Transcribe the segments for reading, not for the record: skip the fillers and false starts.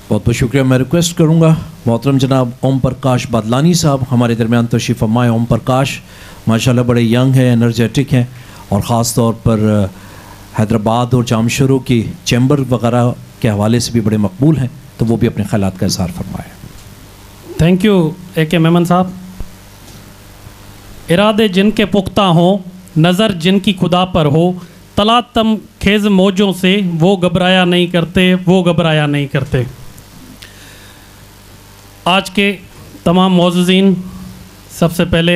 बहुत बहुत शुक्रिया। मैं रिक्वेस्ट करूँगा मोहतरम जनाब ओम प्रकाश बादलानी साहब हमारे दरमियान तशरीफ़ फरमाएं। ओम प्रकाश माशाल्लाह बड़े यंग हैं, एनर्जेटिक हैं और ख़ास तौर पर हैदराबाद और जामशोरों की चैम्बर वगैरह के हवाले से भी बड़े मकबूल हैं, तो वो भी अपने ख़यालात का इज़हार फरमाएँ। थैंक यू AK मेमन साहब। इरादे जिनके पुख्ता हों, नज़र जिनकी खुदा पर हो, तलातम खेज़ मौजों से वो घबराया नहीं करते, वो घबराया नहीं करते। आज के तमाम मौज़ूज़ीन, सबसे पहले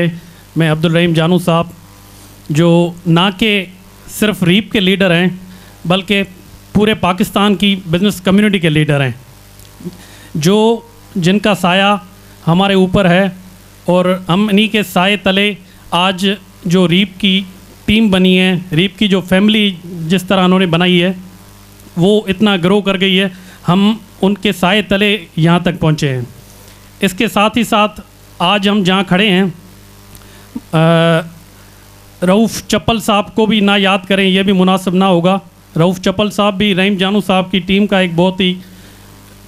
मैं अब्दुल रहीम जानू साहब जो ना के सिर्फ रीप के लीडर हैं बल्कि पूरे पाकिस्तान की बिज़नेस कम्युनिटी के लीडर हैं, जो जिनका साया हमारे ऊपर है और हम इन्हीं के साए तले आज जो रीप की टीम बनी है, रीप की जो फैमिली जिस तरह उन्होंने बनाई है वो इतना ग्रो कर गई है, हम उनके साए तले यहाँ तक पहुँचे हैं। इसके साथ ही साथ आज हम जहाँ खड़े हैं, रऊफ़ चप्पल साहब को भी ना याद करें ये भी मुनासिब ना होगा। रऊफ़ चप्पल साहब भी रहीम जानू साहब की टीम का एक बहुत ही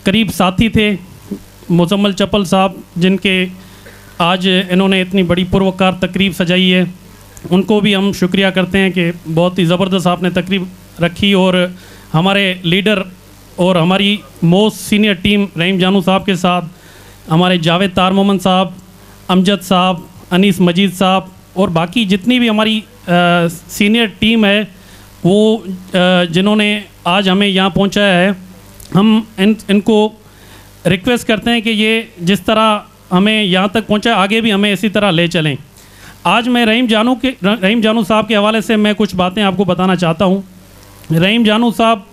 करीब साथी थे। मुजम्मल चप्पल साहब जिनके आज इन्होंने इतनी बड़ी पुरवकार तकरीब सजाई है, उनको भी हम शुक्रिया करते हैं कि बहुत ही ज़बरदस्त आपने तकरीब रखी और हमारे लीडर और हमारी मोस्ट सीनियर टीम रहीम जानू साहब के साथ हमारे जावेद तार मोहम्मद साहब, अमजद साहब, अनीस मजीद साहब और बाकी जितनी भी हमारी सीनियर टीम है वो जिन्होंने आज हमें यहाँ पहुँचाया है, हम इनको रिक्वेस्ट करते हैं कि ये जिस तरह हमें यहाँ तक पहुँचा आगे भी हमें इसी तरह ले चलें। आज मैं रहीम जानू साहब के हवाले से मैं कुछ बातें आपको बताना चाहता हूँ। रहीम जानू साहब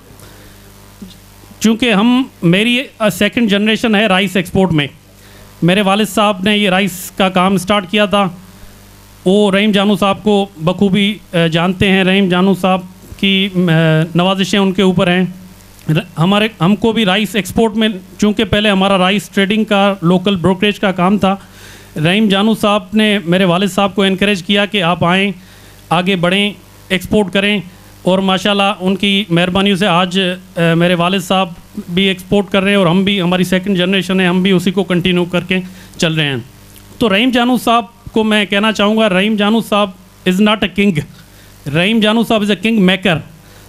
चूँकि मेरी सेकंड जनरेशन है राइस एक्सपोर्ट में, मेरे वालिद साहब ने ये राइस का काम स्टार्ट किया था, वो रहीम जानू साहब को बखूबी जानते हैं। रहीम जानू साहब की नवाजिशें उनके ऊपर हैं। हमको भी राइस एक्सपोर्ट में, चूँकि पहले हमारा राइस ट्रेडिंग का लोकल ब्रोकरेज का काम था, रहीम जानू साहब ने मेरे वालिद साहब को इनकरेज किया कि आप आएँ, आगे बढ़ें, एक्सपोर्ट करें और माशाल्लाह उनकी मेहरबानी से आज मेरे वालिद साहब भी एक्सपोर्ट कर रहे हैं और हम भी, हमारी सेकंड जनरेशन है, हम भी उसी को कंटिन्यू करके चल रहे हैं। तो रहीम जानू साहब को मैं कहना चाहूँगा, रहीम जानू साहब इज़ नॉट अ किंग, रहीम जानू साहब इज़ अ किंग मेकर।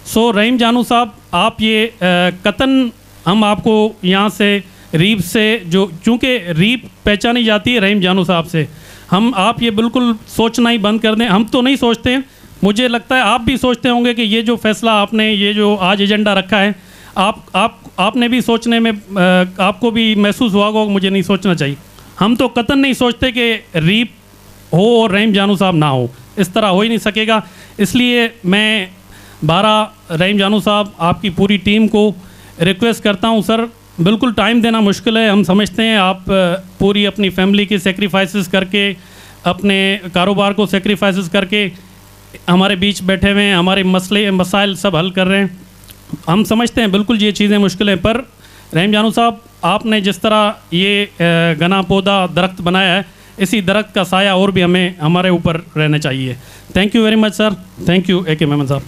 सो रहीम जानू साहब आप ये कतन हम आपको यहाँ से रीप से, जो चूँकि रीप पहचानी जाती है रहीम जानू साहब से, आप ये बिल्कुल सोचना ही बंद कर दें। हम तो नहीं सोचते, मुझे लगता है आप भी सोचते होंगे कि ये जो फैसला आपने, ये जो आज एजेंडा रखा है, आपने भी सोचने में आपको भी महसूस हुआ होगा मुझे नहीं सोचना चाहिए। हम तो कतन नहीं सोचते कि रीप हो और रहीम जानू साहब ना हो, इस तरह हो ही नहीं सकेगा। इसलिए मैं 12 रहीम जानू साहब आपकी पूरी टीम को रिक्वेस्ट करता हूँ, सर बिल्कुल टाइम देना मुश्किल है, हम समझते हैं आप पूरी अपनी फैमिली की सेक्रीफाइसेस करके, अपने कारोबार को सेक्रीफाइसेस करके हमारे बीच बैठे हुए हैं, हमारे मसले मसाइल सब हल कर रहे हैं। हम समझते हैं बिल्कुल ये चीज़ें मुश्किल हैं, पर रहीम जानू साहब आपने जिस तरह ये घना पौधा दरख्त बनाया है, इसी दरख्त का साया और भी हमें हमारे ऊपर रहना चाहिए। Thank you very much sir. Thank you AK Memon साहब।